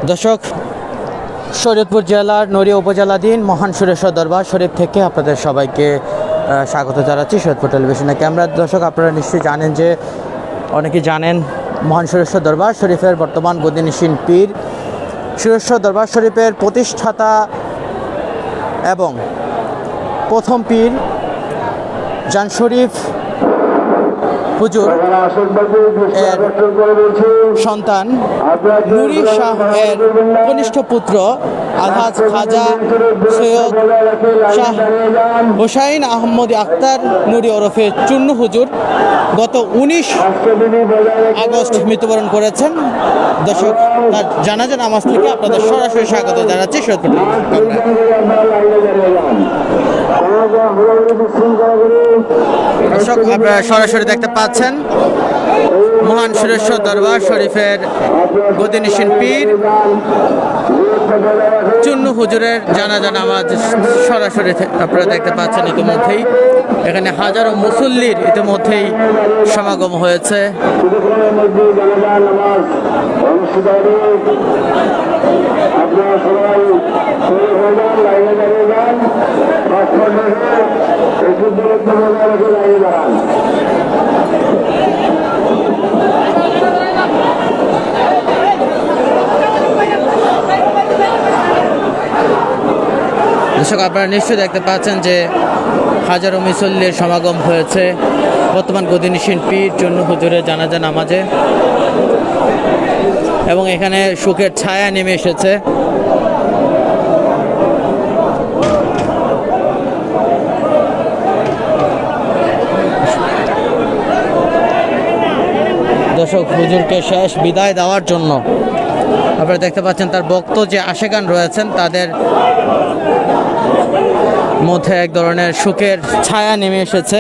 দর্শক, শরীয়তপুর জেলার নড়িয়া উপজেলাধীন মহান সুরেশ্বর দরবার শরীফ থেকে আপনাদের সবাইকে স্বাগত জানাচ্ছি শরীয়তপুর টেলিভিশনে ক্যামেরা। দর্শক, আপনারা নিশ্চয়ই জানেন যে অনেকেই জানেন মহান সুরেশ্বর দরবার শরীফের বর্তমান গদিনিশীন পীর সুরেশ্বর দরবার শরীফের প্রতিষ্ঠাতা এবং প্রথম পীর জান শরীফ হুজুর এর সন্তান নুরি শাহ এর কনিষ্ঠ পুত্র আলহাজ খাজা সৈয়দ শাহ হোসাইন আহমদ আখতার নুরি ওরফে চুন্নু হুজুর গত 19 আগস্ট মৃত্যুবরণ করেছেন। দর্শক, তার জানাজা নামাজ থেকে আপনাদের সরাসরি স্বাগত জানাচ্ছি শরীয়তপুর। দর্শক, আপনারা সরাসরি দেখতে পাচ্ছেন মহান সুরেশ্বর দরবার শরীফের গদিনিশীন পীর চুন্নু হুজুরের জানাজা নামাজ সরাসরি আপনারা দেখতে পাচ্ছেন। ইতিমধ্যেই এখানে হাজারো মুসল্লির ইতিমধ্যেই সমাগম হয়েছে। দর্শক, আপনারা নিশ্চয়ই দেখতে পাচ্ছেন যে হাজারো মুসল্লির সমাগম হয়েছে বর্তমান গদিনিশীন পীর চুন্নু হুজুরের জানাজা নামাজে, এবং এখানে শোকের ছায়া নেমে এসেছে। দর্শক, হুজুরকে শেষ বিদায় দেওয়ার জন্য আপনারা দেখতে পাচ্ছেন তার ভক্ত যে আশেগান রয়েছেন তাদের মধ্যে এক ধরনের শোকের ছায়া নেমে এসেছে।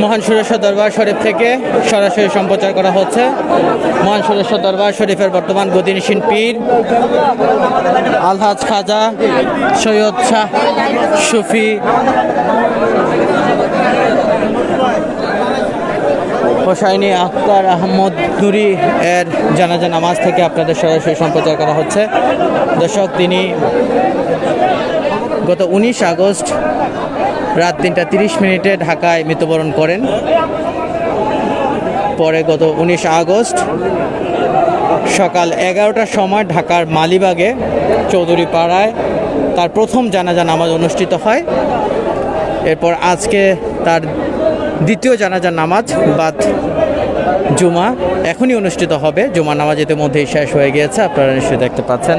মহান সুরেশ্বর দরবার শরীফ থেকে সরাসরি সম্প্রচার করা হচ্ছে মহান সুরেশ্বর দরবার শরীফের বর্তমান গদিনিশীন পীর আলহাজ খাজা সৈয়দ শাহ সুফি হোসাইনি আখতার আহমদ নুরি এর জানাজা নামাজ থেকে আপনাদের সরাসরি সম্প্রচার করা হচ্ছে। দর্শক, তিনি গত 19 আগস্ট রাত 3টা 30 মিনিটে ঢাকায় মৃত্যুবরণ করেন। পরে গত 19 আগস্ট সকাল 11টার সময় ঢাকার মালিবাগে চৌধুরী পাড়ায় তার প্রথম জানাজা নামাজ অনুষ্ঠিত হয়। এরপর আজকে তার দ্বিতীয় জানাজা নামাজ বাদ জুমা এখনই অনুষ্ঠিত হবে। জুমা নামাজ ইতিমধ্যেই শেষ হয়ে গিয়েছে, আপনারা নিশ্চয়ই দেখতে পাচ্ছেন।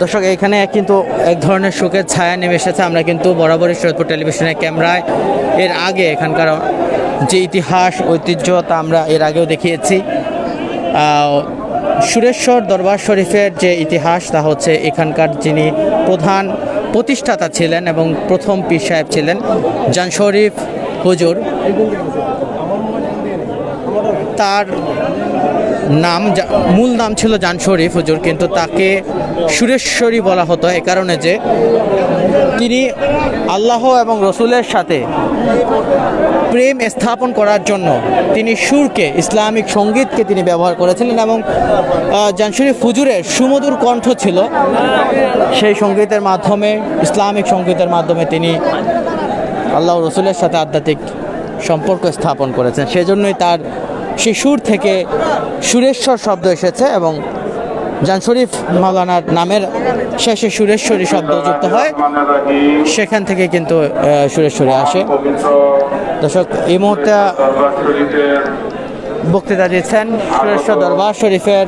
দর্শক, এখানে কিন্তু এক ধরনের শোকের ছায়া নেমে এসেছে। আমরা কিন্তু বরাবরই শরীয়তপুর টেলিভিশনের ক্যামেরায় এর আগে এখানকার যে ইতিহাস ঐতিহ্য তা আমরা এর আগেও দেখিয়েছি। সুরেশ্বর দরবার শরীফের যে ইতিহাস তা হচ্ছে এখানকার যিনি প্রধান প্রতিষ্ঠাতা ছিলেন এবং প্রথম পীর সাহেব ছিলেন জান শরীফ হুজুর, তার নাম মূল নাম ছিল জান শরীফ হুজুর, কিন্তু তাকে সুরেশ্বরী বলা হতো এ কারণে যে তিনি আল্লাহ এবং রসুলের সাথে প্রেম স্থাপন করার জন্য তিনি সুরকে ইসলামিক সঙ্গীতকে তিনি ব্যবহার করেছিলেন, এবং জান শরীফ হুজুরের সুমধুর কণ্ঠ ছিল। সেই সঙ্গীতের মাধ্যমে ইসলামিক সঙ্গীতের মাধ্যমে তিনি আল্লাহ রসুলের সাথে আধ্যাত্মিক সম্পর্ক স্থাপন করেছেন। সেজন্যই তার সেই সুর থেকে সুরেশ্বর শব্দ এসেছে এবং জান শরীফ মাওলানার নামের শেষে সুরেশ্বরী শব্দ যুক্ত হয়, সেখান থেকে কিন্তু সুরেশ্বরী আসে। দর্শক, এই মুহূর্তে বক্তৃতা দিচ্ছেন সুরেশ্বর দরবার শরীফের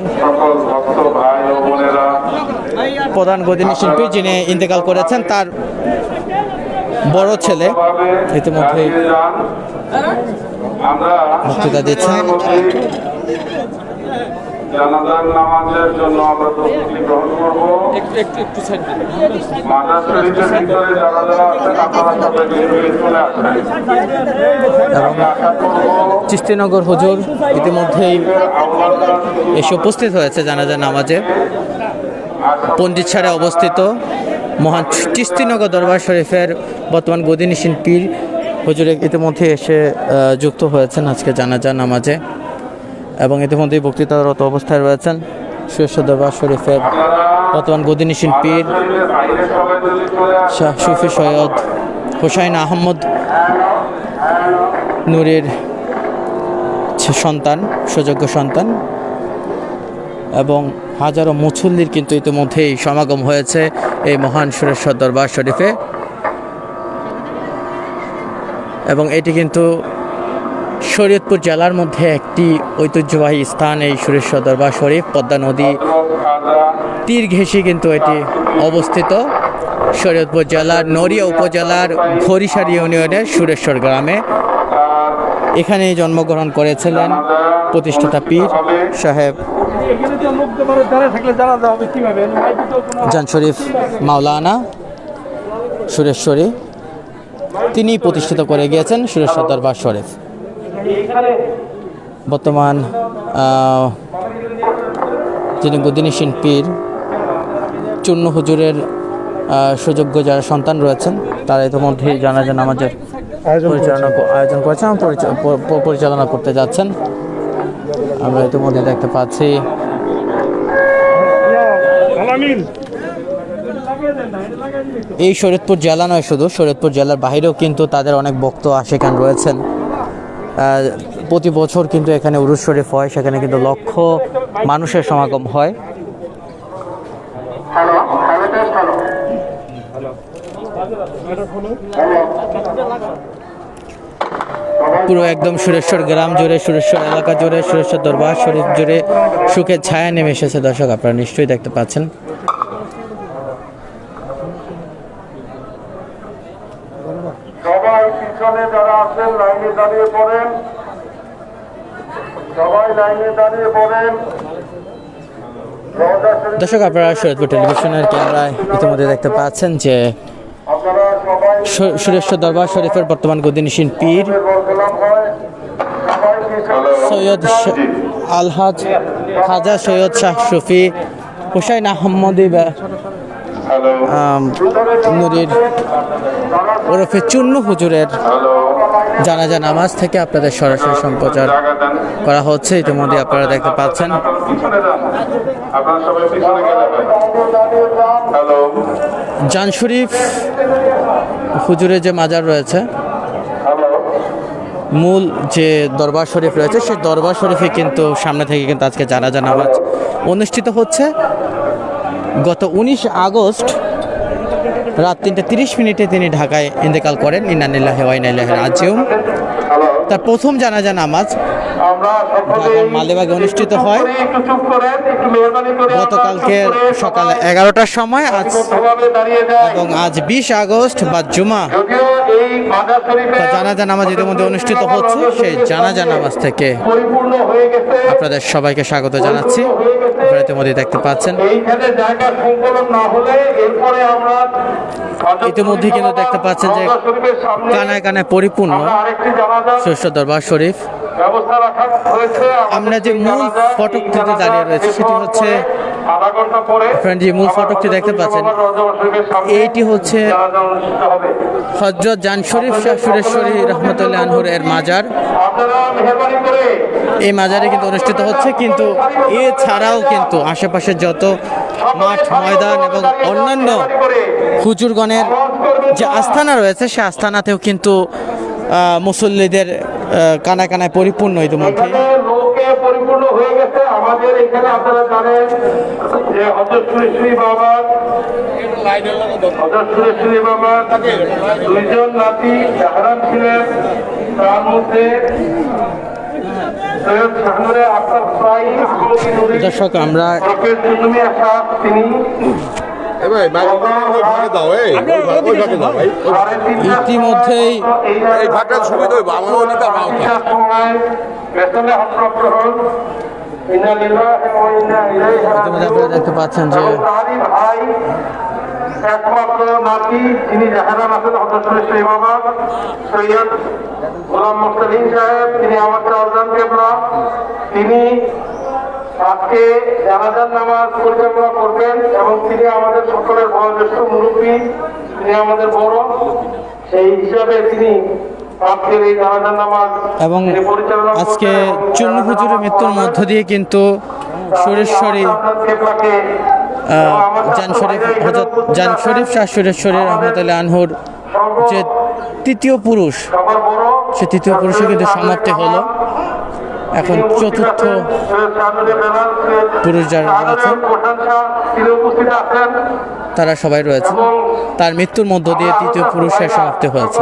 প্রধান গদিনিশীন পীর যিনি ইন্তেকাল করেছেন, তার বড় ছেলে ইতিমধ্যেই বক্তৃতা দিচ্ছেন। জানাজার নামাজের জন্য আমরা প্রস্তুতি গ্রহণ করব। মাজার শরীফের ভিতরে যারা যারা আছেন আপনারা সবাই বেরিয়ে চলে আসেন। এবং চিস্তিনগর হুজুর ইতিমধ্যেই এসে উপস্থিত হয়েছে জানাজা নামাজে। পণ্ডিত ছাড়ে অবস্থিত মহান চিস্তিনগর দরবার শরীফের বর্তমান গদিনিশীন পীর হুজুরে ইতিমধ্যে এসে যুক্ত হয়েছেন আজকে জানাজা নামাজে এবং ইতিমধ্যেই বক্তৃতারত অবস্থায় রয়েছেন সুরেশ্বর দরবার শরীফের বর্তমান গদিনিশীন পীর শাহ সুফি সৈয়দ হুসাইন আহমদ নূরের সন্তান, সুযোগ্য সন্তান, এবং হাজারো মুসল্লির কিন্তু ইতিমধ্যেই সমাগম হয়েছে এই মহান সুরেশ্বর দরবার শরীফে। এবং এটি কিন্তু শরীয়তপুর জেলার মধ্যে একটি ঐতিহ্যবাহী স্থান এই সুরেশ্বর দরবার শরীফ। পদ্মা নদী তীর ঘেঁষে কিন্তু এটি অবস্থিত শরীয়তপুর জেলার নড়িয়া উপজেলার ঘড়িসারি ইউনিয়নের সুরেশ্বর গ্রামে। এখানেই জন্মগ্রহণ করেছিলেন প্রতিষ্ঠাতা পীর সাহেব জান শরীফ মাওলানা সুরেশ্বরী। তিনি প্রতিষ্ঠিত করে গিয়েছেন সুরেশ্বর দরবার শরীফ। বর্তমান যিনি গদিনিশীন পীর চূর্ণ হুজুরের সুযোগ্য যারা সন্তান রয়েছেন তারা ইতিমধ্যেই জানাজা নামাজের আয়োজন করেছেন, পরিচালনা করতে যাচ্ছেন। আমরা ইতিমধ্যে দেখতে পাচ্ছি এই শরীয়তপুর জেলা নয়, শুধু শরীয়তপুর জেলার বাইরেও কিন্তু তাদের অনেক ভক্ত আশিকান রয়েছেন। প্রতি বছর কিন্তু এখানে উরুস শরীফ হয়, সেখানে কিন্তু লক্ষ মানুষের সমাগম হয়। পুরো একদম সুরেশ্বর গ্রাম জুড়ে, সুরেশ্বর এলাকা জুড়ে, সুরেশ্বর দরবার শরীফ জুড়ে সুখের ছায়া নেমে এসেছে। দর্শক আপনারা নিশ্চয়ই দেখতে পাচ্ছেন। সবাই পিছনে যারা আছেন লাইনে দাঁড়িয়ে পড়েন, সবাই লাইনে দাঁড়িয়ে পড়েন। দর্শক আপনারা শরীয়তপুর টেলিভিশনের ক্যামেরায় ইতিমধ্যে দেখতে পাচ্ছেন যে সুরেশ্বর দরবার শরীফের বর্তমান গদিনিশীন পীর সৈয়দ আলহাজ খাজা সৈয়দ শাহ সুফি হুসাইন আহমদ নুরির ওরফে চূর্ণ হুজুরের জানাজা নামাজ থেকে আপনাদের সরাসরি সম্প্রচার করা হচ্ছে। ইতিমধ্যে আপনারা দেখতে পাচ্ছেন জান শরীফ হুজুরের যে মাজার রয়েছে, মূল যে দরবার শরীফ রয়েছে, সেই দরবার শরীফে কিন্তু সামনে থেকে কিন্তু আজকে জানাজা নামাজ অনুষ্ঠিত হচ্ছে। গত 19 আগস্ট রাত 3:30 তিনি ঢাকায় ইন্তেকাল করেন। ইন্না লিল্লাহি ওয়া ইন্না ইলাইহি রাজিউন। তার প্রথম জানাজা নামাজ ঢাকার মালিবাগে অনুষ্ঠিত হয় গতকালকে সকালে 11টার সময়। এবং আজ 20 আগস্ট বা জুমা জানাজা নামাজ ইতিমধ্যে অনুষ্ঠিত হচ্ছে। সেই জানাজা নামাজ থেকে আপনাদের সবাইকে স্বাগত জানাচ্ছি। আপনারা ইতিমধ্যে দেখতে পাচ্ছেন, ইতিমধ্যে কিন্তু দেখতে পাচ্ছেন যে কানায় কানায় পরিপূর্ণ সুরেশ্বর দরবার শরীফ। আমরা যে মূল ফটকটিতে দাঁড়িয়ে রয়েছে সেটি হচ্ছে, যে মূল ফটকটি দেখতে পাচ্ছেন এইটি হচ্ছে হযরত জান শরীফ শাহ সুরেশ্বরী রহমতুল্লাহ আনহুর এর মাজার। এই মাজারে কিন্তু অনুষ্ঠিত হচ্ছে, কিন্তু এছাড়াও কিন্তু আশেপাশের যত মাঠ ময়দান এবং অন্যান্য হুজুরগণের যে আস্থানা রয়েছে সে আস্থানাতেও কিন্তু মুসল্লিদের কানায় কানায় পরিপূর্ণ ইতিমধ্যে। পরিপূর্ণ হয়ে গেছে আমাদের এখানে। আপনারা জানেন যে হযরত সুরেশ্বরী বাবার দুইজন নাতি জাহরান ছিলেন, তার মধ্যে সৈয়দ শাহনুরে আক্তার সাঈদ দর্শক আমরা তিনি ইতিমধ্যেই ইন্না লিল্লাহি ওয়া ইন্না ইলাইহি ইতিমধ্যে আপনারা দেখতে পাচ্ছেন যে এবং তারই ভাই একমাত্র নাতি যিনি জাহারান আছেন হযরত শ্রী বাবা সৈয়দ গোলাম মুরসালিন সাহেব, তিনি আমাদের আজান কেবলা, তিনি আজকে জানাজার নামাজ পরিচালনা করবেন এবং তিনি আমাদের সকলের বয়োজ্যেষ্ঠ মুরব্বী, তিনি আমাদের বড়, সেই হিসাবে তিনি আজকের এই জানাজার নামাজ এবং তিনি পরিচালনা আজকে করবেন এবং চুন্নু হুজুরের মৃত্যুর মধ্য দিয়ে কিন্তু সুরেশ্বরী জান শরীফ হযরত জান শরীফ শাহ সুরেশ্বরী রহমতুল্লাহ আনহুর যে তৃতীয় পুরুষ, সে তৃতীয় পুরুষে কিন্তু সমাপ্তি হলো। এখন চতুর্থ পুরুষ যারা আছেন তারা সবাই রয়েছে। তার মৃত্যুর মধ্য দিয়ে তৃতীয় পুরুষের সমাপ্তি হয়েছে।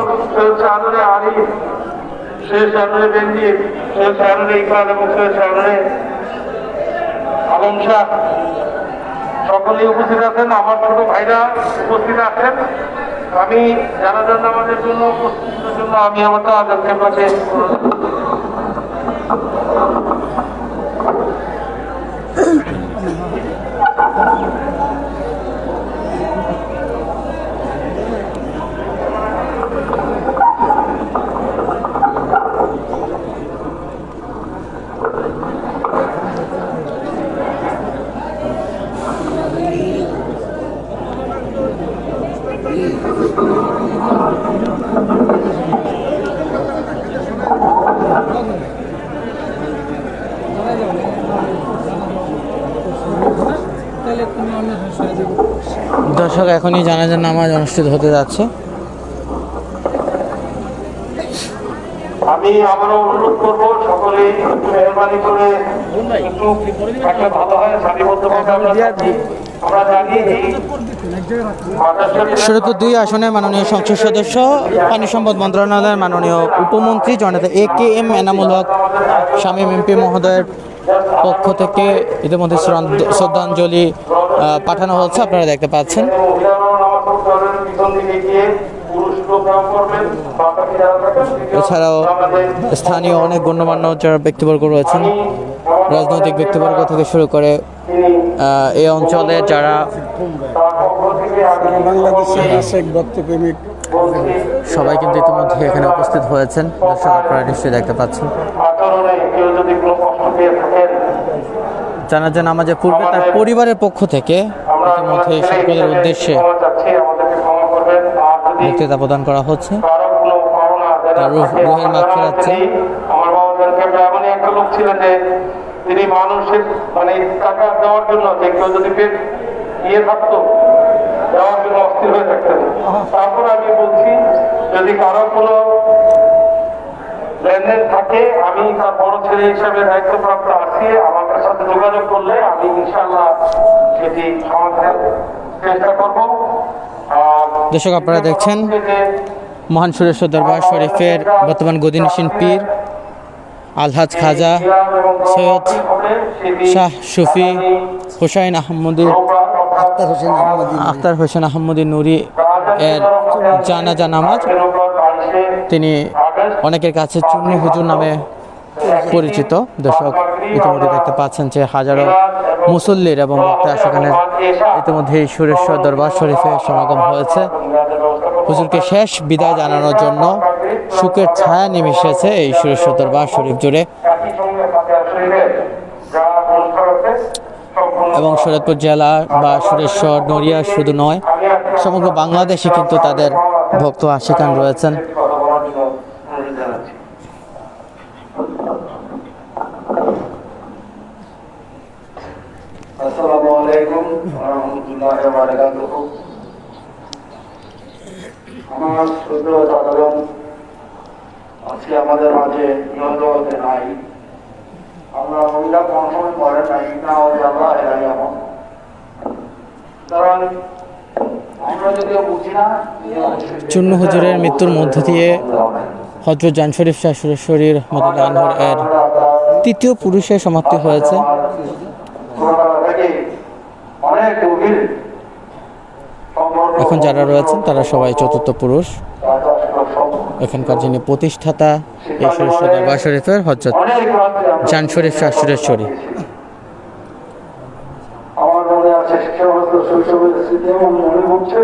সকলেই উপস্থিত আছেন, আমার ছোট ভাইরা উপস্থিত আছেন। আমি জানাজার নামাজের জন্য উপস্থিতের জন্য আমি আমার আজাদ কেবলাকে দর্শক, এখনই জানাজার নামাজ অনুষ্ঠিত হতে যাচ্ছে। আমি আবারও অনুরোধ করব সকলে একটু মেহরবানি করে একটু থাকলে ভালো হয়, সারিবদ্ধভাবে আমরা জানি শরীয়তপুর 2 আসনের মাননীয় সংসদ সদস্য, পানি সম্পদ মন্ত্রণালয়ের মাননীয় উপমন্ত্রী জনতা AKM এনামুল হক শামীম MP মহোদয়ের পক্ষ থেকে ইতিমধ্যে শ্রদ্ধাঞ্জলি পাঠানো হচ্ছে, আপনারা দেখতে পাচ্ছেন। এছাড়াও স্থানীয় অনেক গণ্যমান্য যারা ব্যক্তিবর্গ রয়েছেন, রাজনৈতিক ব্যক্তিবর্গ থেকে শুরু করে এই অঞ্চলে যারা বাংলাদেশের আশেক ভক্তপ্রেমিক সবাই কিন্তু ইতিমধ্যে এখানে উপস্থিত হয়েছেন। দর্শক, আপনারা নিশ্চয়ই দেখতে পাচ্ছেন। জানাজা নামাজের পূর্বে তার পরিবারের পক্ষ থেকে ইতিমধ্যে সকলের উদ্দেশ্যে বক্তৃতা প্রদান করা হচ্ছে। তার রুহের মাগফিরাত চাই। আমার বাবাদেরকে এমনই একটা লোক ছিলেন যে তিনি মানুষের মানে টাকা দেওয়ার জন্য যে কেউ যদি ইয়ে থাকতো দেওয়ার জন্য অস্থির হয়ে থাকতেন। তারপর আমি বলছি যদি কারো কোনো লেনদেন থাকে, আমি তার বড় ছেলে হিসাবে দায়িত্বপ্রাপ্ত আছি, আমার সাথে যোগাযোগ করলে আমি ইনশাআল্লাহ সেটি সমাধানের চেষ্টা করব। দর্শক, আপনারা দেখছেন মহান সুরেশ্বর দরবার শরীফের বর্তমান গদিনশীন পীর আলহাজ খাজা সৈয়দ শাহ সুফি হুসাইন আহমদী আখতার হোসেন আহমদী নুরি এর জানাজা নামাজ। তিনি অনেকের কাছে চুন্নি হুজুর নামে পরিচিত। দর্শক, ইতিমধ্যে দেখতে পাচ্ছেন যে হাজারো মুসল্লির এবং ভক্তরা সেখানে ইতিমধ্যে সুরেশ্বর দরবার শরীফে সমাগম হয়েছে। হুজুরকে শেষ বিদায় জানানোর জন্য শোকের ছায়া নেমে এসেছে এই সুরেশ্বর দরবার শরীফ জুড়ে। এবং শরীয়তপুর জেলা বা সুরেশ্বর নড়িয়া শুধু নয়, সমগ্র বাংলাদেশে কিন্তু তাদের ভক্ত আশিকান রয়েছেন। আসসালামু আলাইকুম ওয়া রাহমাতুল্লাহি ওয়া বারাকাতুহু। আমার শ্রদ্ধেয় দাদাগণ আজকে আমাদের মাঝে জগতে নাই। আমরা মহিলা কোনো সময় মরে নাই না, আল্লাহ এরাই এমন। কারণ আমরা যদিও বুঝি না, চুন্নু হুজুরের মৃত্যুর মধ্য দিয়ে হযরত জান শরীফ শাহ সুরেশ্বরী রহমতুল্লাহ আনহুর এর তৃতীয় পুরুষের সমাপ্তি হয়েছে। এখন যারা রয়েছেন তারা সবাই চতুর্থ পুরুষ। এখানকার যিনি প্রতিষ্ঠাতা এই সুরেশ্বর দরবার শরীফের হযরত জান শরীফ শাহ সুরেশ্বরী। আমাদের শৈশবের স্মৃতি এবং মনে পড়ছে।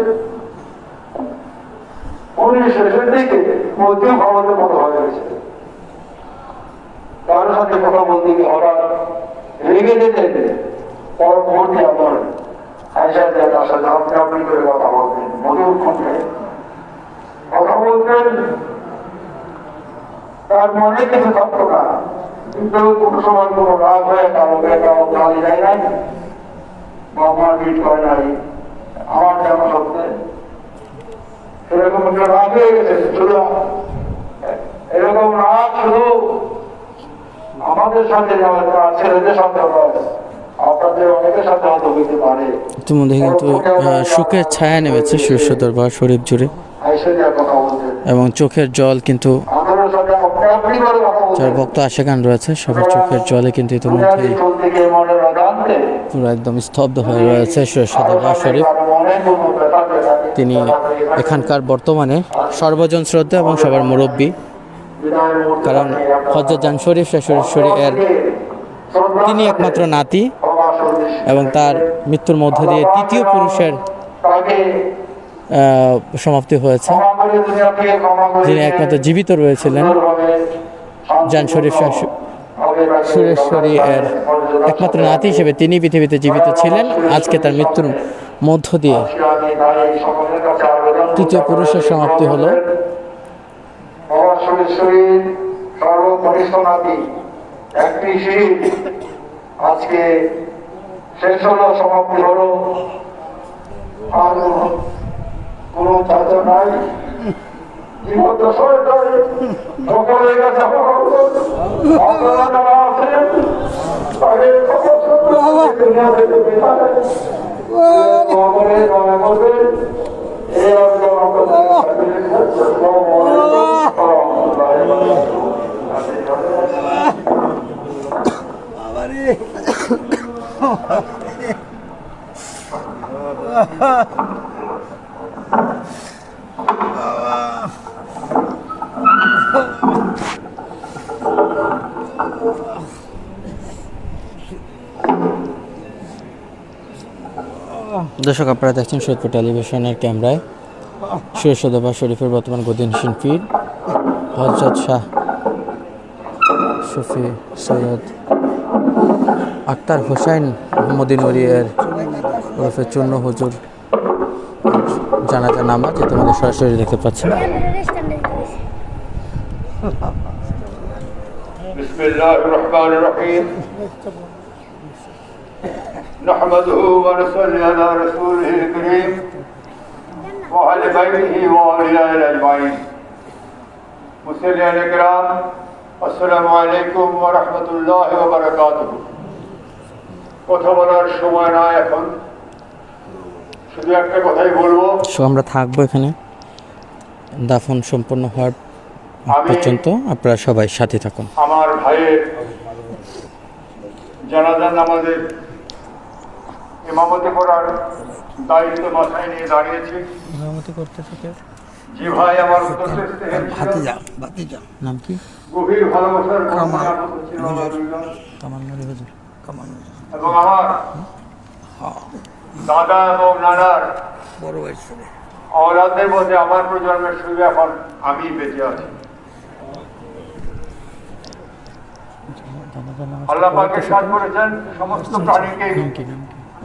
উনি শেষের দিকে মধ্যে ভাবাতে মতো হয়ে গেছে, কারোর সাথে কথা বলতে গিয়ে হঠাৎ রেগে যেতেন। পরবর্তী আমার আয়সা দিয়ে তার সাথে আপনি করে কথা বলতেন, মধুর কণ্ঠে কথা বলতেন। তার মনে কিছু থাকতো না, কিন্তু কোনো সময় কোনো রাগ হয়ে কারোকে কারো গালি দেয় নাই বা মারপিট করে নাই আমার জানা সত্ত্বে। এরকম একটা রাগ হয়ে গেছে, শুধু এরকম রাগ শুধু আমাদের সাথে ছেলেদের সাথে আপনাদের অনেকের সাথে হয়তো হইতে পারে। ইতিমধ্যে কিন্তু সুখের ছায়া নেমেছে শীর্ষ দরবার শরীফ জুড়ে কথা বলতে এবং চোখের জল কিন্তু আমাদের সাথে আপনি করে কথা বলতে যারা ভক্ত আশেকান রয়েছে সবার চোখের জলে কিন্তু ইতিমধ্যেই চলতে গিয়ে মনের অজান্তে পুরো একদম স্তব্ধ হয়ে রয়েছে শীর্ষ দরবার শরীফ। মনে কোনো ব্যথা থাকে তিনি এখানকার বর্তমানে সর্বজন শ্রদ্ধা এবং সবার মুরব্বী, কারণ হযরত জান শরীফ শাহ শরীফ এর তিনি একমাত্র নাতি এবং তার মৃত্যুর মধ্য দিয়ে তৃতীয় পুরুষের সমাপ্তি হয়েছে। যিনি একমাত্র জীবিত রয়েছিলেন জান শরীফ শাহ সুরেশ্বরী এর একমাত্র নাতি হিসেবে তিনি পৃথিবীতে জীবিত ছিলেন। আজকে তার মৃত্যুর মধ্য দিয়ে তৃতীয় পুরুষের সমাপ্তি হলো। সর্বকনিষ্ঠ নাতি একটি শহীদ আজকে শেষ হলো, সমাপ্তি হলো। আর কোন চাচা নাই, সকলের কাছে আপনারা যারা আছেন তাদের দুনিয়া থেকে বেঁচে এই আবেদন দর্শক, আপনারা দেখছেন সৈয়দপুর টেলিভিশনের ক্যামেরায় শীর্ষ দরবার শরীফের বর্তমান গদিনশীন পীর হযরত শাহ শফি সৈয়দ আক্তার হোসাইন মোহাম্মদী নূরী এর ওরফে চূর্ণ হুজুর জানাজা নামাজ তোমাদের সরাসরি দেখতে পাচ্ছেন। বিসমিল্লাহির রহমানির রহিম। نحمده ونصلي على رسوله الكريم وعلى بيته وأوليائه أجمعين. مسلمين الكرام، السلام عليكم ورحمة الله وبركاته. কথা বলার সময় না এখন, শুধু একটা কথাই বলবো। আমরা থাকবো এখানে দাফন সম্পন্ন হওয়ার পর্যন্ত, আপনারা সবাই সাথে থাকুন। আমার ভাইয়ের জানাজা নামাজের ইমামতি করার দায়িত্ব মাথায় নিয়ে দাঁড়িয়েছি। ইমামতি করতে থেকে জি ভাই আমার নাম কি? গভীর ভালোবাসার এবং আমার দাদা এবং নানার বড় ভাই ছিল। অওলাদের মধ্যে আমার প্রজন্মের শুরু এখন আমি বেঁচে আছি। আল্লাহ পাকে সাথ করেছেন সমস্ত প্রাণীকে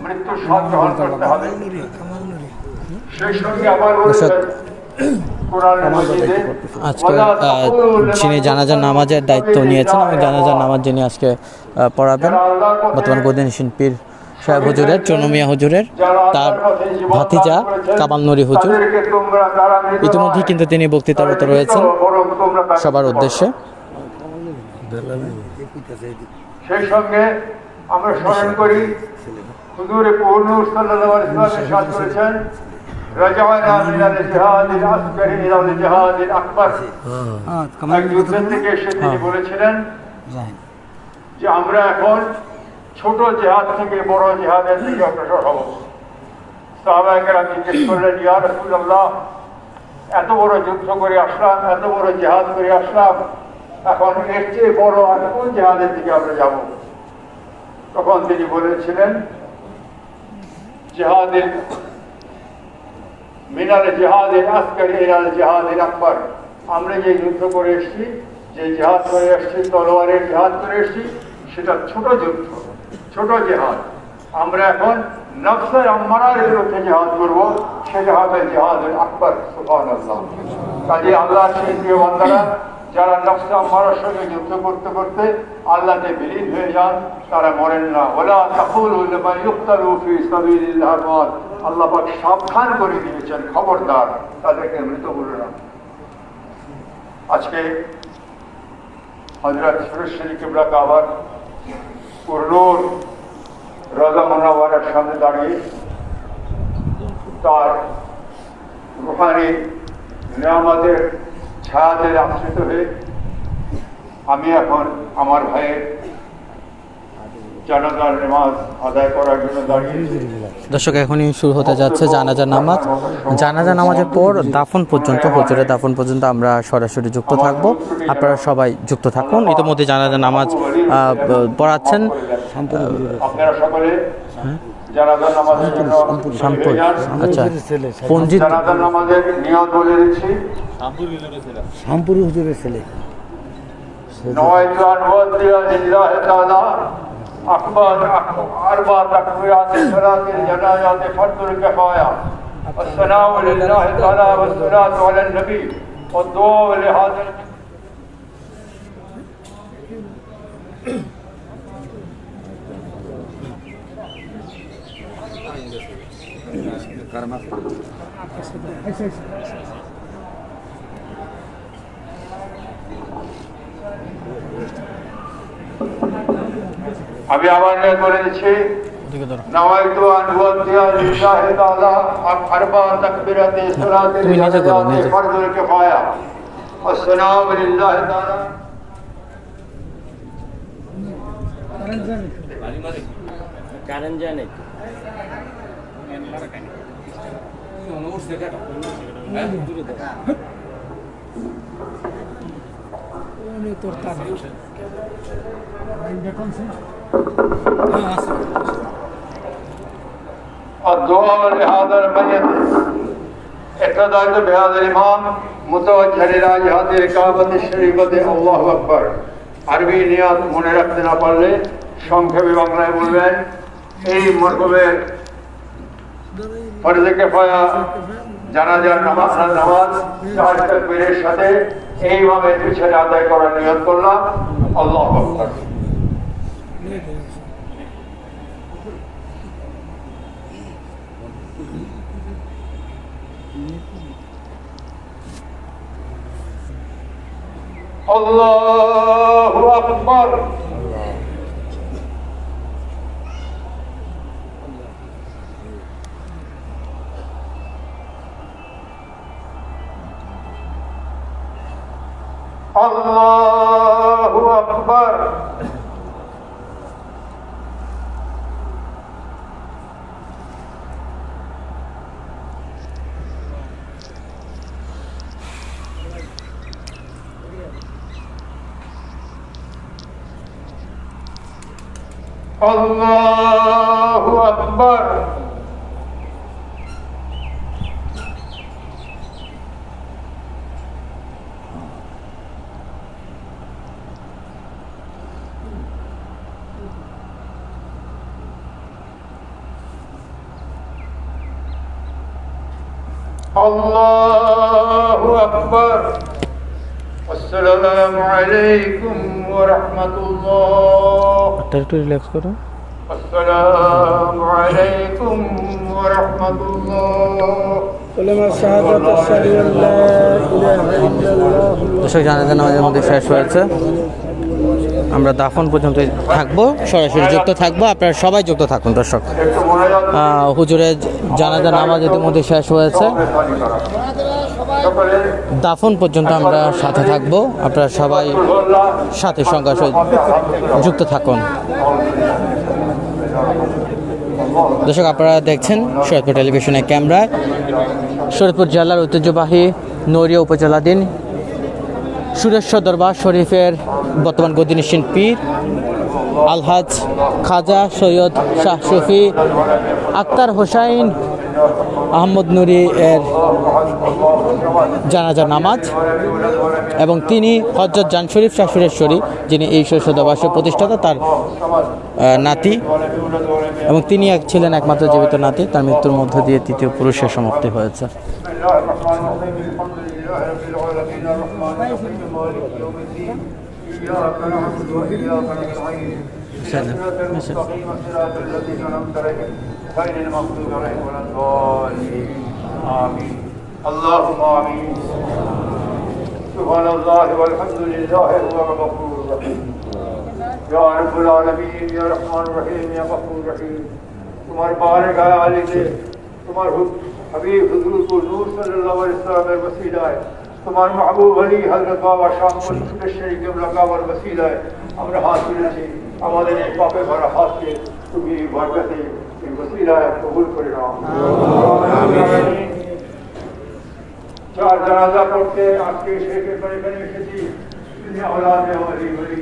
মৃত্যুর স্বাদ গ্রহণ করতে হবে। সেই সঙ্গে আবার বলেছেন কোরআনের মধ্যে আজকে যিনি জানাজার নামাজের দায়িত্ব নিয়েছেন এবং জানাজার নামাজ যিনি আজকে পড়াবেন বর্তমান গদিনশীন পীর সাহেব হুজুরের চন্নমিয়া হুজুরের তার ভাতিজা কামাল নুরী হুজুর, ইতিমধ্যেই কিন্তু তিনি বক্তৃতারত রয়েছেন সবার উদ্দেশ্যে। সেই সঙ্গে আমরা স্মরণ করি হুজুরে পূর্ণ সাল্লাল্লাহু আলাইহি ওয়াসাল্লাম ইরশাদ করেছেন রাজাওয়ানা মিনাল জিহাদিল আসগরি ইলাল জিহাদিল আকবার। এক যুদ্ধ থেকে এসে তিনি বলেছিলেন যে আমরা এখন ছোট জিহাদ থেকে বড় জিহাদের দিকে অগ্রসর হব। সাহাবায়ে কেরাম জিজ্ঞেস করলেন, ইয়া রাসূলুল্লাহ, এত বড় যুদ্ধ করে আসলাম, এত বড় জিহাদ করে আসলাম, এখন এর চেয়ে বড় আর কোন জিহাদের দিকে আমরা যাব? তখন তিনি বলেছিলেন জিহাদের মিনাল জিহাদের আসকারি ইলাল জিহাদের আকবর, আমরা যে যুদ্ধ করে এসেছি, যে জিহাদ করে এসেছি, তলোয়ারের জিহাদ করে এসেছি, সেটা ছোট যুদ্ধ, ছোট জিহাদ। আমরা এখন নফসে আম্মারার বিরুদ্ধে জিহাদ করবো, সেটা হবে জিহাদের আকবর। সুবহানাল্লাহ। কাজে আল্লাহর সেই প্রিয় বান্দারা যারা নফসে আম্মারার সঙ্গে যুদ্ধ করতে করতে আল্লাহকে বিলীন হয়ে যান, তারা মরেন না। ওয়ালা তাকুলু লিমান ইউকতালু ফি সাবিলিল্লাহ আমওয়াত, আল্লাহ পাক সাবধান করে দিয়েছেন, খবরদার তাদেরকে মৃত বলে না। আজকে হযরত সুরেশ্বরী কিবলা কাবার পুরনুর রওজা মুনাওয়ারার সামনে দাঁড়িয়ে তার রূহানি নিয়ামতের ছায়াতে আশ্রিত হয়ে আমি এখন আমার ভাইয়ের জানাজার নামাজ আদায় করার জন্য দাঁড়িয়ে। দর্শক, এখনই শুরু হতে যাচ্ছে জানাজা নামাজ। জানাজা নামাজের পর দাফন পর্যন্ত, হুজুরের দাফন পর্যন্ত আমরা সরাসরি যুক্ত থাকব। আপনারা সবাই যুক্ত থাকুন। ইতিমধ্যে জানাজা নামাজ পড়াচ্ছেন আপনারা সকলে জানাজা নামাজের জন্য শামপুর। আচ্ছা, পঞ্জিত জানাজা নামাজের নিয়ত বলে দিচ্ছি। শামপুর হুজুরের ছেলে। نويت أن أؤدي لله تعالى أكبر أربع تكبيرات صلاة الجنازة فرض الكفاية، والثناء لله تعالى والصلاة على النبي والدعاء لهذا আমি আবার নিয়ত বলে দিচ্ছি। نويت أن أؤدي لله تعالى أربع تكبيرات صلاة الجنازة فرض الكفاية، والثناء لله تعالى الدعاء لهذا الميت اقتداء بهذا الإمام متوجه إلى جهة الكعبة الشريفة الله أكبر। আরবি নিয়ত মনে রাখতে না পারলে সংক্ষেপে বাংলায় বলবেন। এই মরহুমের ফরজে কিফায়া জানাজার নামাজ চার তাকবীরের সাথে এইভাবে পিছনে আদায় করার নিয়ত করলাম। আল্লাহু আকবার। আল্লাহু আকবার। আল্লাহু আকবার। আল্লাহু আকবার। আল্লাহু আকবার। আসসালামু আলাইকুম ওয়া রাহমাতুল্লাহ। একটু রিল্যাক্স করো। আসসালামু আলাইকুম ওয়া রাহমাতুল্লাহ। কালেমা শাহাদাত আশহাদু আল্লা ইলাহা ইল্লাল্লাহ। দর্শক, জানাজা নামাজের মধ্যে শেষ হয়েছে। আমরা দাফন পর্যন্ত থাকবো, সরাসরি যুক্ত থাকবো। আপনারা সবাই যুক্ত থাকুন। দর্শক, একটু মনোযোগ হুজুরের জানাজা নামাজ ইতিমধ্যে শেষ হয়েছে। সকলে দাফন পর্যন্ত আমরা সাথে থাকবো। আপনারা সবাই সাথে সঙ্গে যুক্ত থাকুন। দর্শক, আপনারা দেখছেন শরীয়তপুর টেলিভিশনের ক্যামেরায় শরীয়তপুর জেলার ঐতিহ্যবাহী নড়িয়া উপজেলাধীন সুরেশ্বর দরবার শরীফের বর্তমান গদিনিসীন পীর আলহাজ খাজা সৈয়দ শাহ শফি আক্তার হোসাইন আহমদ নুরি এর জানাজা নামাজ এবং তিনি হযরত জান শরীফ শাহ সুরেশ্বরী যিনি এই শৈশবাসের প্রতিষ্ঠাতা তার নাতি এবং তিনি ছিলেন একমাত্র জীবিত নাতি। তার মৃত্যুর মধ্য দিয়ে তৃতীয় পুরুষের সমাপ্তি হয়েছে। إياك نعبد وإياك نستعين صراط المستقيم صراط الذين أنعمت عليهم غير المغضوب عليهم ولا الضالين آمين اللهم آمين سبحان الله والحمد لله هو الغفور الرحيم يا رب العالمين يا رحمن الرحيم يا غفور الرحيم तुम्हारे बारे गाया आले थे तुम्हारे हबीब हुजूर को नूर सल्लल्लाहु अलैहि वसल्लम वसीला है तुम्हारे महबूब अली हजरत बाबा शाह मुर्शिद किबला काबर वसीला है আমরা হাত তুলেছি আমাদের এই পাপে ভরা হাতকে তুমি বরকতে এই ওসিলায় কবুল করে নাও আমিন। চার জানাজা পড়তে আজকে শেখের বাড়িতে এসেছি তিনি আওলাদে ওলি বলি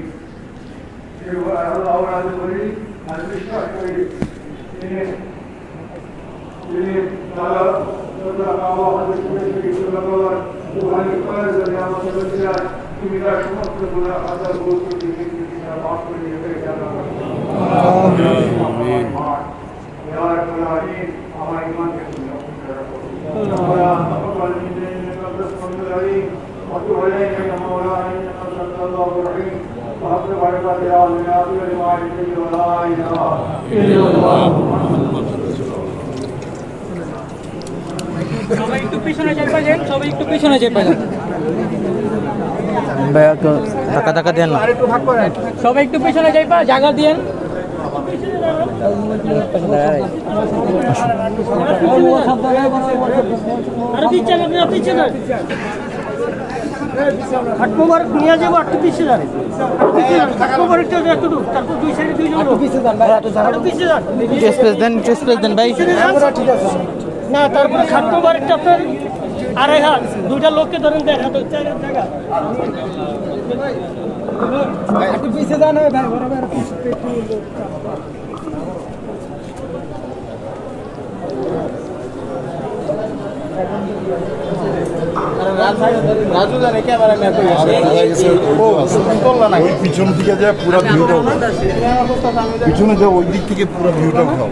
আওলাদে বলি আর বিশ্বাস করি তিনি তারা বাবা হযরত কিবলা কাবার ওখানে ফরজ নিয়ামত রসিলা তুমি তার সমস্ত গুনাহ আদা বলতে দিকে माफ कर दीजिए आमीन या रब العالمين हमारे ईमान के सुनो या तक़ब्बल मिन्ना इन्नका अंतल अलीम व तुब अलैना या मौलाना इन्नका अंतल तव्वाबुर रहीम व हब लना या अल्लाह या वालिदैन व ला इलाहा इल्लल्लाह সবাই একটু পিছনে যাবেন, সবাই একটু পিছনে যাবেন। টাকা টাকা দেন না, সবাই একটু পিছনে যাইবা, জায়গা দিয়েন। আরে পিছনে না, পিছনে হাট মোবারক নিয়ে যাবো, একটু পিছিয়ে যান। হাট মোবারক একটু দূর, তারপর দুই সাইডে দুইজন লোক পিছিয়ে যান ভাই, একটু পিছিয়ে যান। স্পেস দেন ভাই। ঠিক আছে না, তারপরে হাট মোবারকটা আপনার আড়াই হাত, দুইটা লোককে ধরেন, দেড় হাত হচ্ছে জায়গা। একটু পিছিয়ে যান ভাই, বরাবর রাজু জানে ক্যামেরা নিয়ে কই আছে পিছন থেকে যায় পুরো ভিউটা উঠাও, পিছনে যাও ওই দিক থেকে পুরো ভিউটা উঠাও।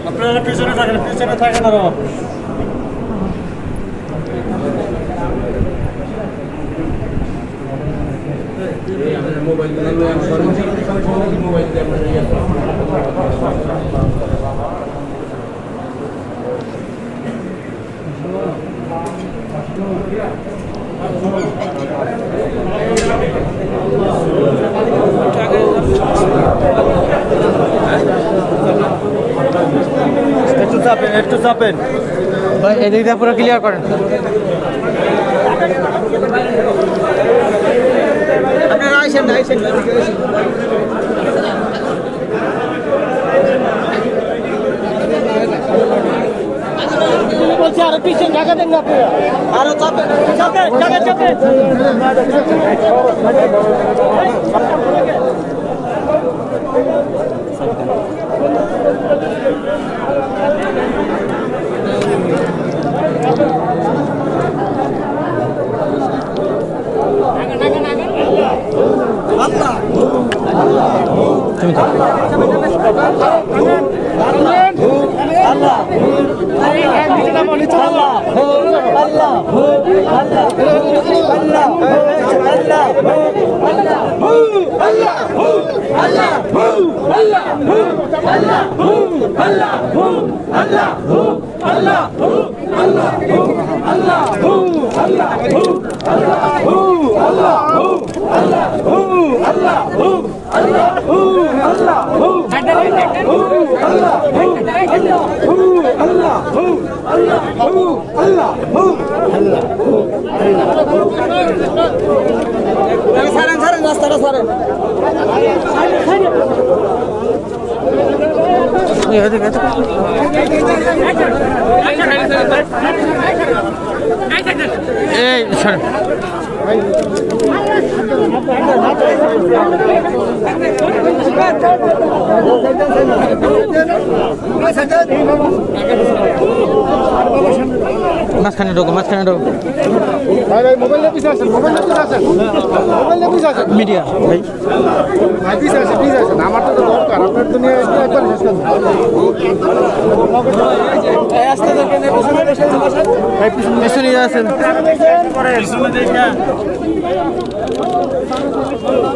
আপনারা পিছনে থাকেন, পিছনে থাকেন আরো। একটু চাপেন ভাই, এদিকটা পুরো ক্লিয়ার করেন। আপনারা আইসেন না, আইসেন না, বলছি আরো পিছনে জায়গা দেন না, আপনারা আরো চাপেন, চাপেন, জায়গা চাপেন। তুমি তো আল্লাহ এই সর মাঝখানে ঢোকো মোবাইল পিছিয়ে আসেন মিডিয়া ভাই পিছিয়ে আসেন আমার তো দরকার আপনার তো নিয়ে একবার শেষ করুন পিছনে আছেন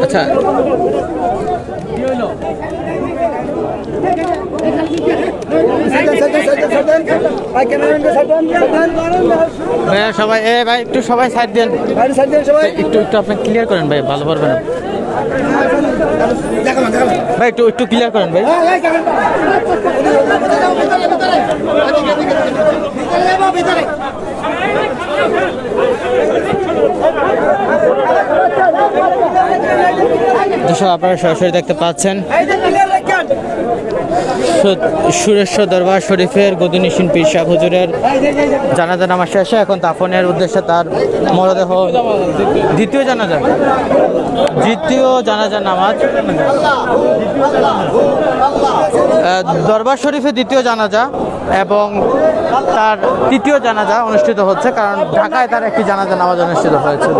আচ্ছা ভাইয়া সবাই ভাই একটু সবাই সাইড দেন একটু আপনি ক্লিয়ার করেন ভাই ভালো পারবেন ভাই একটু ক্লিয়ার করেন ভাই দর্শক আপনারা সরাসরি দেখতে পাচ্ছেন সুরেশ্বর দরবার শরীফের গদিনিসীন পীর সাহেব হুজুরের জানাজা নামাজ শেষে এখন দাফনের উদ্দেশ্যে তার মরদেহ দ্বিতীয় জানাজা নামাজ দরবার শরীফে দ্বিতীয় জানাজা এবং তার তৃতীয় জানাজা অনুষ্ঠিত হচ্ছে, কারণ ঢাকায় তার একটি জানাজা নামাজ অনুষ্ঠিত হয়েছিল।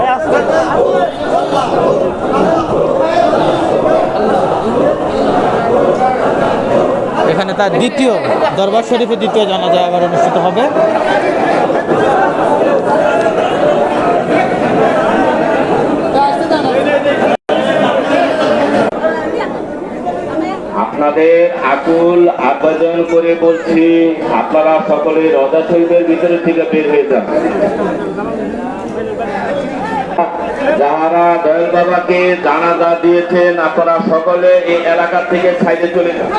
এখানে তার দ্বিতীয় দরবার শরীফে দ্বিতীয় জানাজা আবার অনুষ্ঠিত হবে। আপনাদের আকুল আবেদন করে বলছি, আপনারা সকলে রোজা শরীফের ভিতরে থেকে বের হয়ে যান। যারা দয়াল বাবাকে জানাজা দিয়েছেন আপনারা সকলে এই এলাকা থেকে সাইডে চলে যান।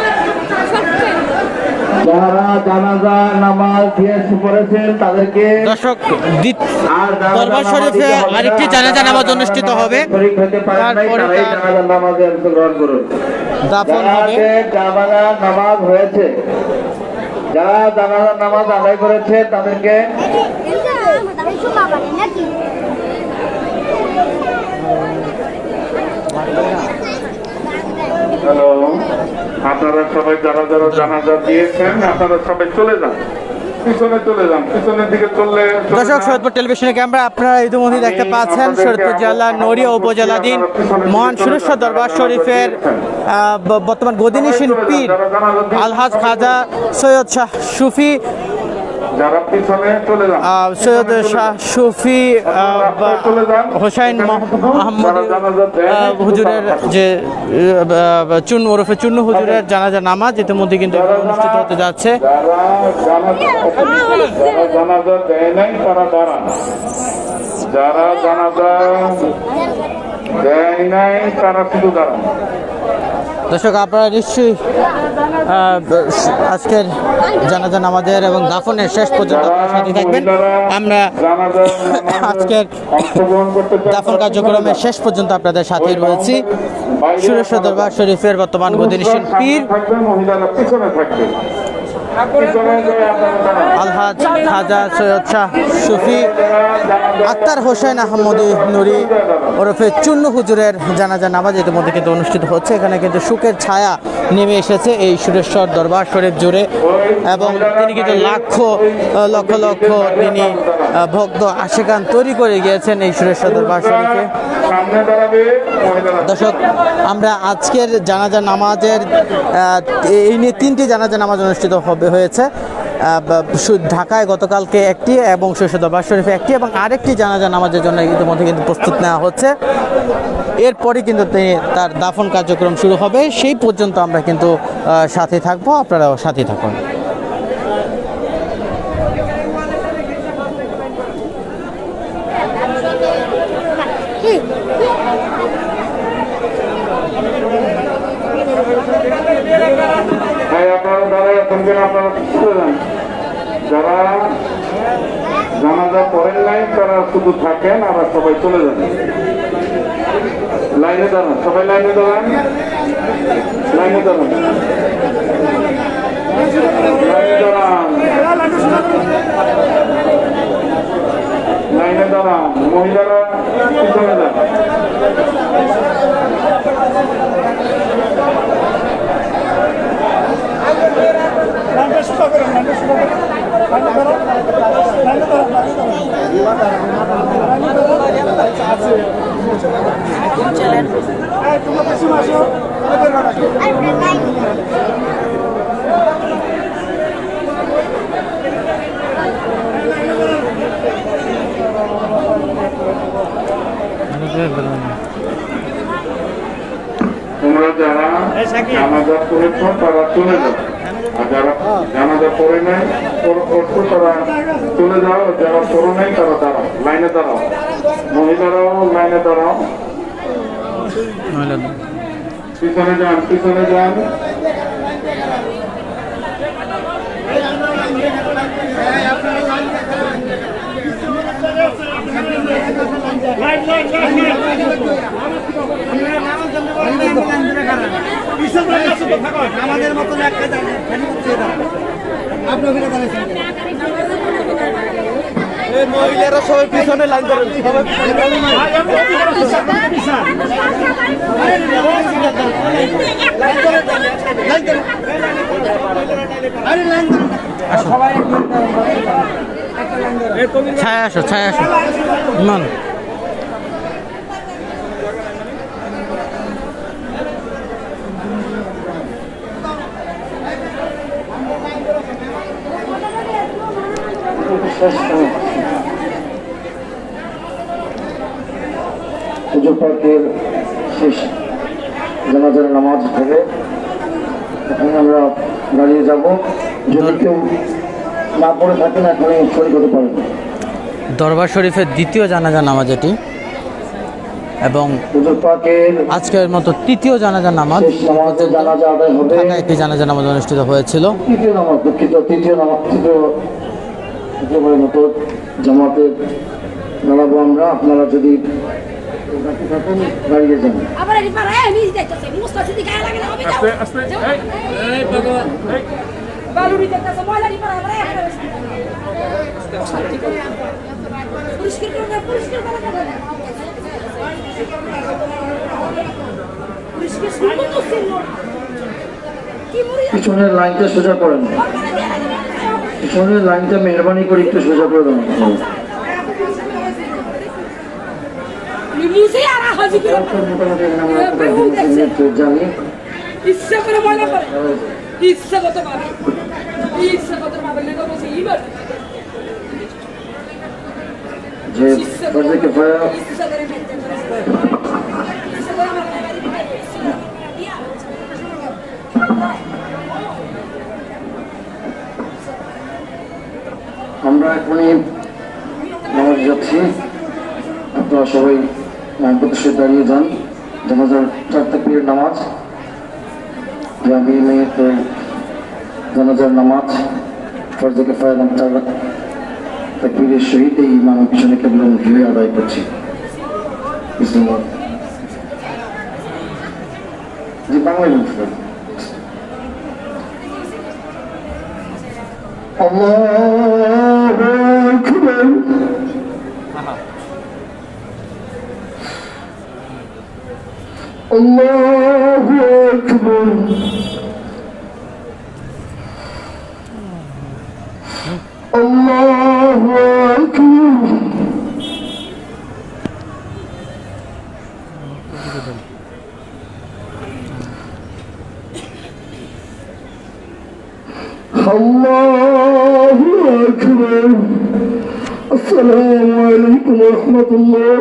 যারা জানাজা নামাজ দিয়ে পড়েছেন তাদেরকে দর্শক দরবার শরীফে আরেকটি জানাজা নামাজ অনুষ্ঠিত হবে, তারপরে জানাজা নামাজে অংশগ্রহণ করুন। দাফন হবে। জানাজা নামাজ হয়েছে, যারা জানাজা নামাজ আদায় করেছে তাদেরকে হ্যালো, আপনারা সবাই যারা যারা জানাজা দিয়েছেন আপনারা সবাই চলে যান, পিছনে চলে যান, পিছনের দিকে চললে। দর্শক শরীয়তপুর টেলিভিশনের ক্যামেরা আপনারা ইতিমধ্যে দেখতে পাচ্ছেন শরীয়তপুর জেলার নড়িয়া উপজেলাধীন মহান সুরেশ্বর দরবার শরীফের বর্তমান গদিনিসীন পীর আলহাজ খাজা সৈয়দ শাহ সুফি যারা পিছনে চলে যান, সৈয়দ শাহ সুফি হোসাইন আহমদ হুজুরের যে চুন্নু ওরফে চুন্নু হুজুরের জানাজা নামাজ ইতিমধ্যে কিন্তু অনুষ্ঠিত হতে যাচ্ছে। যারা জানাজা দেয় নাই তারা দাঁড়ান, যারা জানাজা দেয় নাই তারা শুধু দাঁড়ান। দর্শক আপনারা নিশ্চয়ই আজকের জানাজা নামাজের এবং দাফনের শেষ পর্যন্ত আপনার সাথে থাকবেন। আমরা আজকের দাফন কার্যক্রমের শেষ পর্যন্ত আপনাদের সাথে রয়েছি। সুরেশ্বর দরবার শরীফের বর্তমান গদিনিসীন পীর আলহাজ খাজা সৈয়দ শাহ সুফি আক্তার হোসেন আহমদি নুরি ওরফে চুন্নু হুজুরের জানাজা নামাজ ইতিমধ্যে কিন্তু অনুষ্ঠিত হচ্ছে। এখানে কিন্তু শোকের ছায়া নেমে এসেছে এই সুরেশ্বর দরবার শরীফ জুড়ে, এবং তিনি কিন্তু লক্ষ লক্ষ তিনি ভক্ত আশেকান তৈরি করে গিয়েছেন এই সুরেশ্বর দরবার শরীফে। দর্শক আমরা আজকের জানাজা নামাজের এই নিয়ে 3টি জানাজা নামাজ অনুষ্ঠিত হয়েছে। ঢাকায় গতকালকে একটি এবং শৈশব দরবার শরীফে একটি এবং আরেকটি জানাজা নামাজের জন্য ইতিমধ্যে কিন্তু প্রস্তুত নেওয়া হচ্ছে। এরপরই কিন্তু তার দাফন কার্যক্রম শুরু হবে, সেই পর্যন্ত আমরা কিন্তু সাথে থাকবো, আপনারাও সাথে থাকুন। ভাই আপনারা দাঁড়ায় আছেন কেন? আপনারা চলে যান। যারা জানাজা পড়েন নাই তারা শুধু থাকেন, আর সবাই চলে যান। লাইনে দাঁড়ান, সবাই লাইনে দাঁড়ান, লাইনে দাঁড়ান, লাইনে দাঁড়ান, লাইনে দাঁড়ান। মহিলারা পিছনে যান। তোমরা যারা জানাজা পড়েছ তারা চলে যাও, আর যারা জানাজা পড়ে নাই পড়ছো তারা চলে যাও, যারা পড়ো নাই তারা দাঁড়াও, লাইনে দাঁড়াও। মহিলারাও লাইনে দাঁড়াও, পিছনে যান, পিছনে যান। আমাদের মতন একটা মহিলারা সবাই পিছনে লাইন করেন, ছায়া আসো, ছায়া আসো মান। পুজো পাকের শেষ জানাজার নামাজ হবে, এখানে আমরা দাঁড়িয়ে যাব। যদি কেউ না পড়ে থাকেন এখানে শরীর হতে পারেন। দরবার শরীফের দ্বিতীয় জানাজা নামাজ এটি এবং পুজো পাকের আজকের মতো তৃতীয় জানাজা নামাজ। শেষ নামাজে জানাজা আদায় হবে। ঢাকায় একটি জানাজা নামাজ অনুষ্ঠিত হয়েছিল। তৃতীয় নামাজ, দুঃখিত, তৃতীয় নামাজ, তৃতীয়বারের মতো জামাতে দাঁড়াবো আমরা। আপনারা যদি দাঁড়িয়ে যান। আবার এই পারে আমি যাইতেছি মুস্তাফিদি গায়ে লাগে না হবে যাও আস্তে এই ভগবান বালুরি দেখতেছ ময়লারি পারে আবার পরিষ্কার করে পরিষ্কার শুরু তো ছিল কি মরি পিছনের লাইনটা সোজা করেন, পিছনের লাইনটা মেহরবানি করে একটু সোজা করে দেন। মুসে আর হাজি করে মোটামুটি এখানে আমরা জানি ইচ্ছা করে ময়লা করে ইচ্ছা কত পাবে না বসে ইবার যে ফরজে ফায়া ইচ্ছা করে মেনটেন করে ইচ্ছা করে আমার আমরা এখনই নামাজ যাচ্ছি। আপনারা সবাই প্রতিষ্ঠায় দাঁড়িয়ে যান। জানাজার 4 তাকবীরের নামাজ, জামি মেয়ের জানাজার নামাজ ফরজে কিফায়া এবং 4 তাকবীরের সহিত এই ইমামের পিছনে কেবলামুখী হয়ে আদায় করছি। বিসমিল্লাহ। জি, বাংলায় বলতে আল্লাহু আকবার। আল্লাহু আকবার। আল্লাহু আকবার। আল্লাহ السلام عليكم ورحمة الله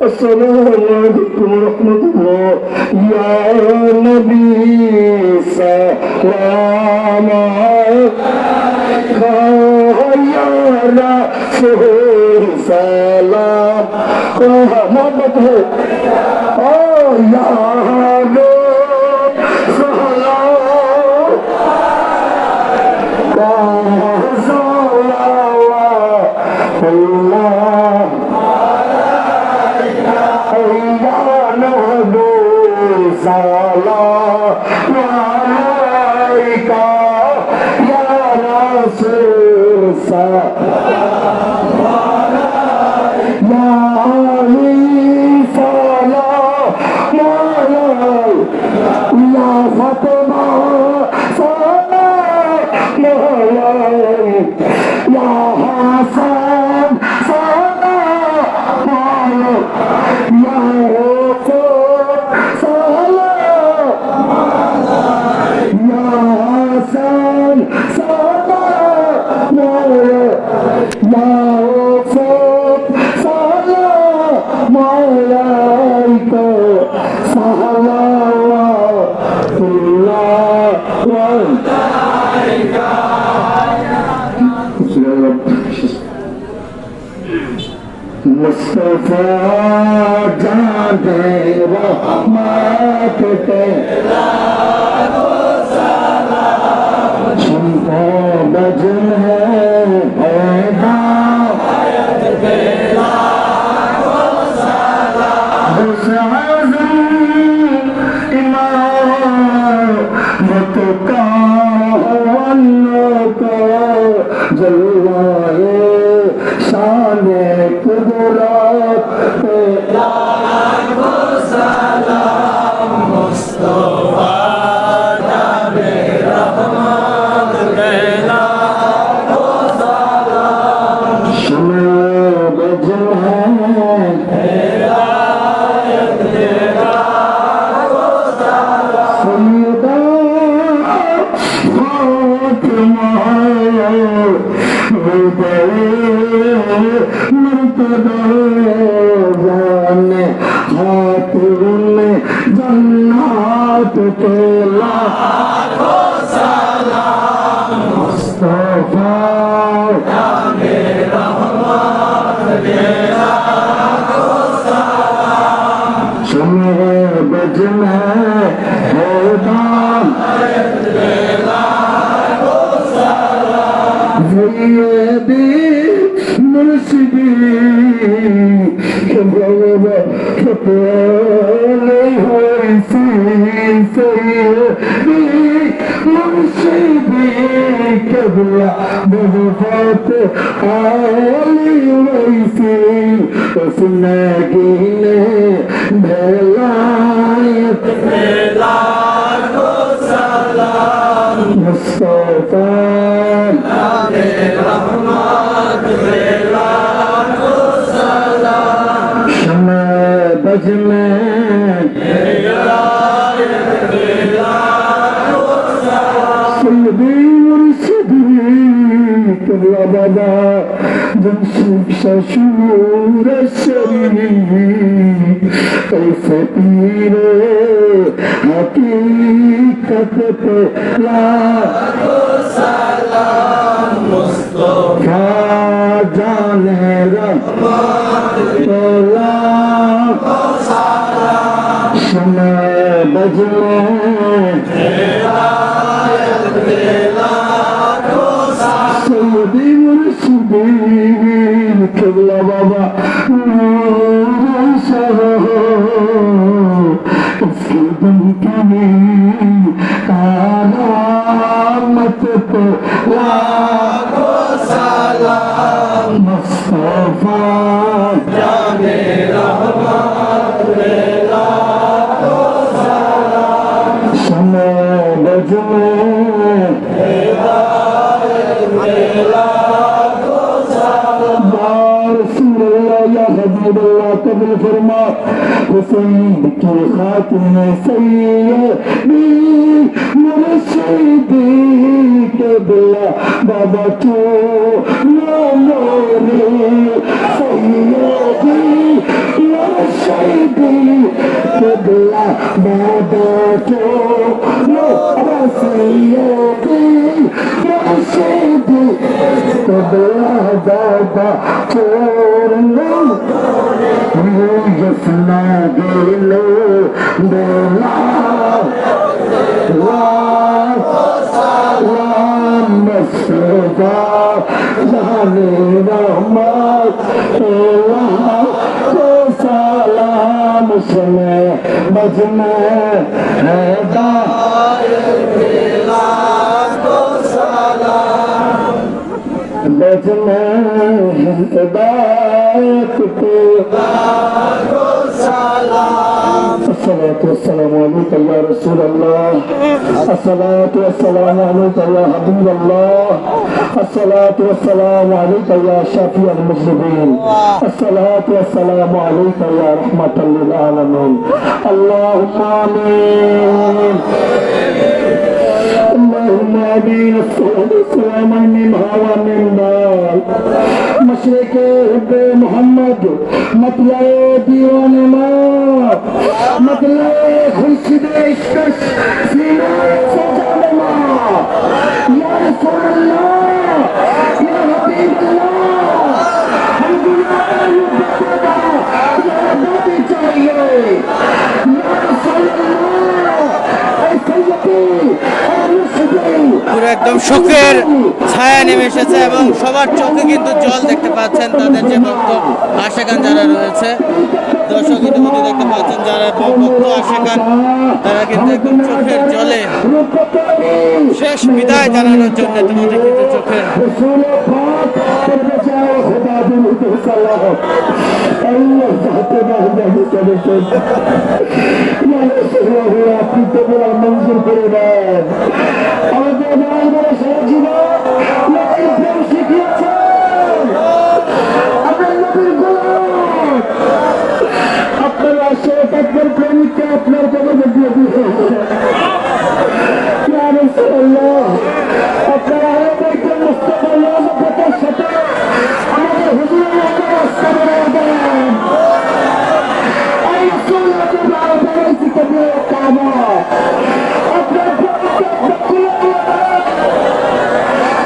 السلام عليكم ورحمة الله يا نبي سلام عليك يا رسول سلام محمد يا رب سلام الله سلام عليك يا رسول سلام يا علي سلام عليك يا فاطمة سلام عليك يا حسن سلام عليك يا رسول سلام يا حسن سلام عليك يا رسول سلام عليك صلوات الله मुस्तफा जाने रहमत तेरा चंपा बजन है इमामत का जलवाए शान कुदरत जन्नत तेला मुस्तफा शमे बजन है दाम ज़ियदी मुर्शिदी कबला कपले होई सैयदी मुर्शिदी कबला बहुत आली वैसी उसने गिने बेलायत मुस्तफा शमे बज में सैयदी मुर्शिदी कबला बाबा जमशेद शशूर शरीफ कैसे पीरे हकीकत पे क्या जाने रब्बला शमे बज में सैयदी मुर्शिदी कबला बाबा दम की कारामत पे लाखों सलाम मुस्तफा जाने रहमत पे लाखों सलाम शमे बज में कबूल फरमा हुसैन की खातिन सैयदी मुर्शिदी কেবলা বাবা তো নমরে সৈয়দি ইয়া সাইদি কেবলা বাবা তো নমরে সৈয়দি ইয়া সাইদি কেবলা বাবা তো নমরে জসনা গেলো বেলা मुस्तफा जाने रहमत अल्लाह को सलाम सुने मजमे बजमे हिदायत को الصلاة والسلام عليك يا رسول الله الصلاة والسلام عليك يا حبيب الله الصلاة والسلام عليك يا شفيع المسلمين الصلاة والسلام عليك يا رحمة للعالمين اللهم آمين اللهم آمين السلام منها ومن نار مشرق حب محمد مطلع ديوان ما مطلع خرشد عشق سینہ سجاد ما یا رسول اللہ یا حبیب اللہ ہم گناہ بتا یا نبی چاہیے یا رسول اللہ اے سیدی اے مرشدی পুরো একদম শোকের ছায়া নেমে এসেছে এবং সবার চোখে কিন্তু জল দেখতে পাচ্ছেন তাদের যে ভক্ত আশেকান যারা রয়েছে দর্শক ইতিমধ্যে দেখতে পাচ্ছেন যারা ভক্ত আশেকান তারা কিন্তু একদম চোখের জলে শেষ বিদায় জানানোর জন্য ইতিমধ্যে কিন্তু চোখের رسول پاک پر بچائے خدا دل صلاح اللہ چاہتے بہت چلے یا رسول اللہ آپ کی تو بڑا منظر کرے گا اور جو بڑا بڑا شہر جینا لیکن پھر سیکھیا چھوڑ اپنے نبی غلام اپنے عاشق اکبر پرانی کے اپنے قبر میں بھی ہے یا رسول اللہ اپنے عالم کے مصطفی اللہ پتہ شتا ہمارے حضور اللہ کا صبر آدم اے رسول اللہ کے بارے سے کبھی کاما اپنے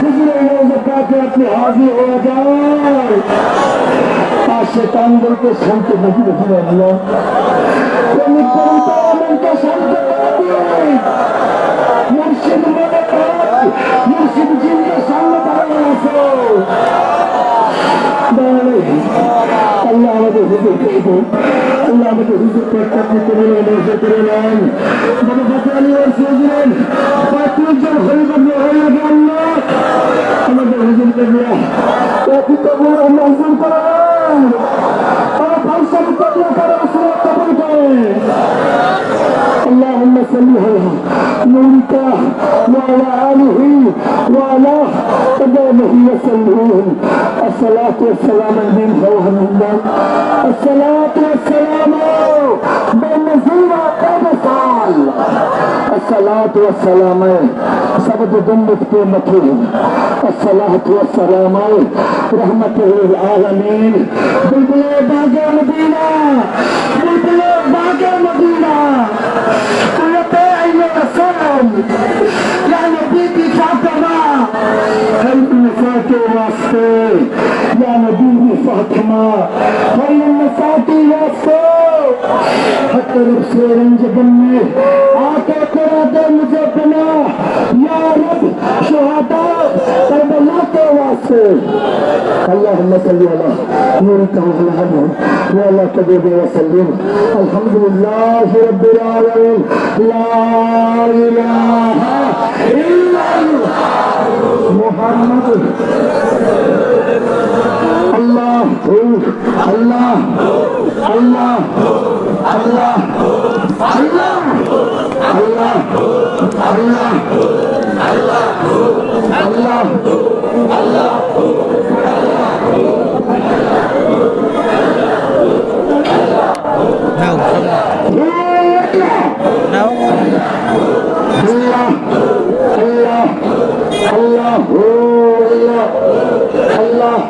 حضور اللہ پاک اپنے حاضر ہو جائے شیطان دل کے شانت نہیں رکھنے والا کوئی پرنتا من کا شانت نہیں مرشد مدد مرشد جن کا شانت آیا سو اللہ مدد حضور کو اللہ مدد حضور کو تقوی کرنے سے کرنے مدد فتح علی اور سوزن فاتح جب خلیف ابن غیر اللہ مدد حضور کر لیا تاکہ قبول اللہ حضور کرے اور فیصل قبول کرے رسول قبول کرے اللهم صل على نورك وعلى آله وعلى قدامه وسلم الصلاة والسلام من فوق المنبر الصلاة والسلام بالنزول وقبصال الصلاة والسلام سبد دمت کے مطلوب الصلاة والسلام رحمت للعالمین بلبل باغ مدینہ بلبل باغ مدینہ یا نبی کی فاطمہ خیر النساء کے واسطے یا نبی کی فاطمہ خیر النساء کے واسطے حق رب سے رنج بننے آقا کرا دے مجھے پناہ یا رب شہداء کربلا کے واسطے اللہم صلی علی نورک وعلی محمد وعلی قدر وسلم الحمدللہ رب العالمین لا الہ الا اللہ محمد اللہ اللہ اللہ اللہ اللہ اللہ اللہ اللہ নাও Allah, Allah, Allah.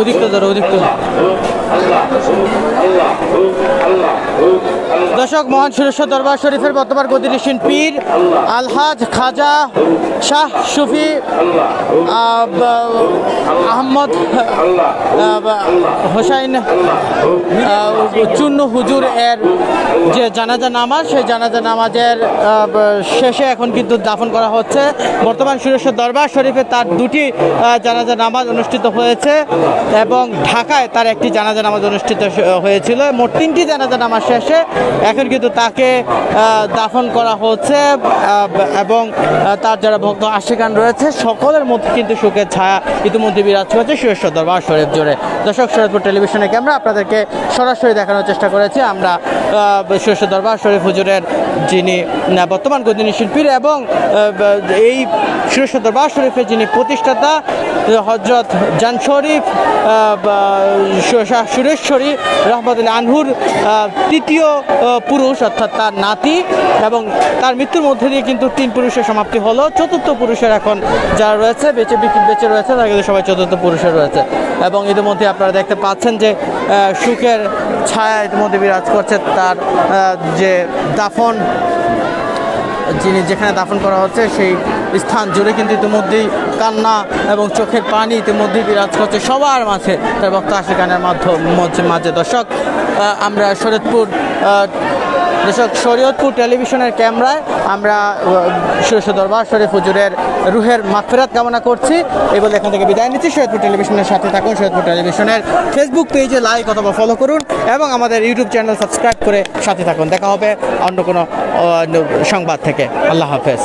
অধিক্ত ধরো অধিক্ত। দর্শক, মহান সুরেশ্বর দরবার শরীফের বর্তমান গদিনিশীন পীর আলহাজ খাজা শাহ সুফি আহমদ হোসাইন চুন্নু হুজুর এর যে জানাজা নামাজ, সেই জানাজা নামাজের শেষে এখন কিন্তু দাফন করা হচ্ছে। বর্তমান সুরেশ্বর দরবার শরীফে তার দুটি জানাজা নামাজ অনুষ্ঠিত হয়েছে এবং ঢাকায় তার একটি জানাজা নামাজ অনুষ্ঠিত হয়েছিল। মোট 3টি জানাজা নামাজ শেষে এখন কিন্তু তাকে দাফন করা হচ্ছে এবং তার যারা ভক্ত আশিকান রয়েছে সকলের মধ্যে কিন্তু শোকের ছায়া ইতিমধ্যে বিরাজ করছে সুরেশ্বর দরবার শরীফ জুড়ে। দর্শক, শরীয়তপুর টেলিভিশনে ক্যামেরা আপনাদেরকে সরাসরি দেখানোর চেষ্টা করেছি আমরা সুরেশ্বর দরবার শরীফ হুজুরের যিনি বর্তমান গদিনিশীন পীর এবং এই সুরেশ্বর দরবার শরীফের যিনি প্রতিষ্ঠাতা হযরত জান শরীফ শাহ সুরেশ্বরী রহমতুল্লাহ আনহুর তৃতীয় পুরুষ অর্থাৎ তার নাতি, এবং তার মৃত্যুর মধ্যে দিয়ে কিন্তু 3 পুরুষের সমাপ্তি হলো। চতুর্থ পুরুষের এখন যারা রয়েছে বেঁচে রয়েছে তারা কিন্তু সবাই চতুর্থ পুরুষের রয়েছে এবং ইতিমধ্যে আপনারা দেখতে পাচ্ছেন যে সুখের ছায়া ইতিমধ্যে বিরাজ করছে। তার যে দাফন, যেখানে দাফন করা হচ্ছে সেই স্থান জুড়ে কিন্তু ইতিমধ্যেই কান্না এবং চোখের পানি ইতিমধ্যেই বিরাজ করছে সবার মাঝে, তার ভক্ত আশিকানের মাঝে। দর্শক, আমরা শরীয়তপুর টেলিভিশনের ক্যামেরায় আমরা সুরেশ্বর দরবার শরীফ হুজুরের রুহের মাগফিরাত কামনা করছি এই বলে এখান থেকে বিদায় নিচ্ছি। শরীয়তপুর টেলিভিশনের সাথে থাকুন, শরীয়তপুর টেলিভিশনের ফেসবুক পেজে লাইক অথবা ফলো করুন এবং আমাদের ইউটিউব চ্যানেল সাবস্ক্রাইব করে সাথে থাকুন। দেখা হবে অন্য কোনো সংবাদ থেকে। আল্লাহ হাফেজ।